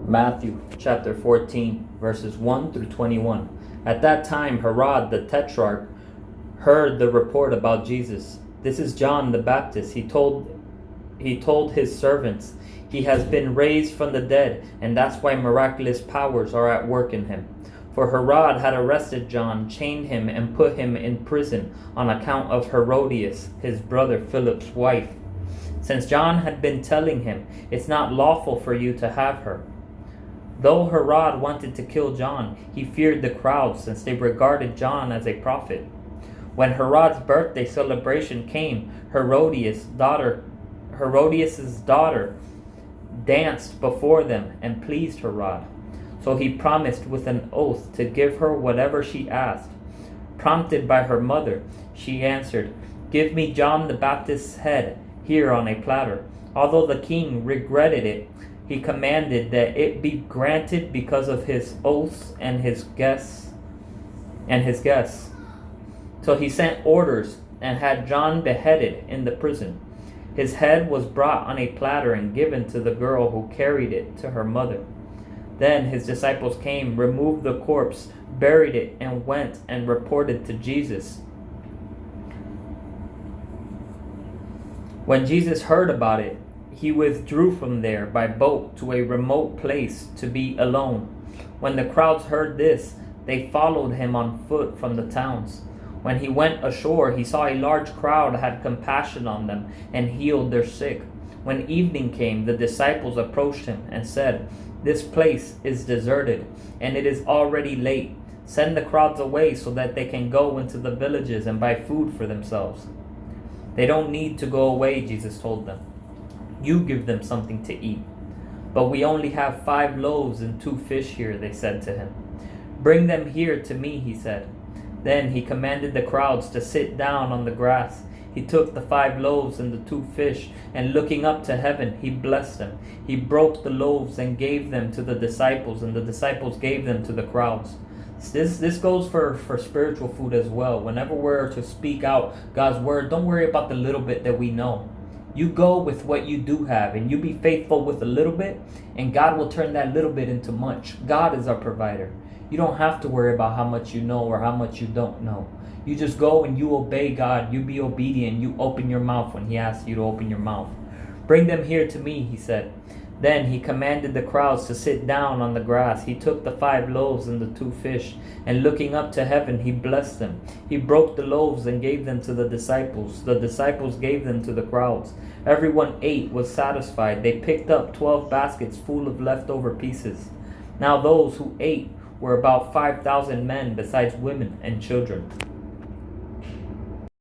Matthew chapter 14, verses 1 through 21. At that time, Herod the Tetrarch heard the report about Jesus. This is John the Baptist. He told his servants, he has been raised from the dead, and that's why miraculous powers are at work in him. For Herod had arrested John, chained him, and put him in prison on account of Herodias, his brother Philip's wife, since John had been telling him, it's not lawful for you to have her. Though Herod wanted to kill John, he feared the crowd, since they regarded John as a prophet. When Herod's birthday celebration came, Herodias' daughter danced before them and pleased Herod. So he promised with an oath to give her whatever she asked. Prompted by her mother, she answered, "Give me John the Baptist's head here on a platter." Although the king regretted it, he commanded that it be granted because of his oaths and his guests. So he sent orders and had John beheaded in the prison. His head was brought on a platter and given to the girl who carried it to her mother. Then his disciples came, removed the corpse, buried it, and went and reported to Jesus. When Jesus heard about it, he withdrew from there by boat to a remote place to be alone. When the crowds heard this, they followed him on foot from the towns. When he went ashore, he saw a large crowd, had compassion on them, and healed their sick. When evening came, the disciples approached him and said, "This place is deserted, and it is already late. Send the crowds away so that they can go into the villages and buy food for themselves." "They don't need to go away," Jesus told them. "You give them something to eat." "But we only have 5 loaves and 2 fish here," they said to him. "Bring them here to me," he said. Then he commanded the crowds to sit down on the grass. He took the 5 loaves and the 2 fish, and looking up to heaven, he blessed them. He broke the loaves and gave them to the disciples, and the disciples gave them to the crowds. This goes for spiritual food as well. Whenever we're to speak out God's word, don't worry about the little bit that we know. You go with what you do have, and you be faithful with a little bit, and God will turn that little bit into much. God is our provider. You don't have to worry about how much you know or how much you don't know. You just go and you obey God. You be obedient. You open your mouth when he asks you to open your mouth. "Bring them here to me," he said. Then he commanded the crowds to sit down on the grass. He took the 5 loaves and the 2 fish, and looking up to heaven, he blessed them. He broke the loaves and gave them to the disciples. The disciples gave them to the crowds. Everyone ate, was satisfied. They picked up 12 baskets full of leftover pieces. Now those who ate were about 5,000 men, besides women and children.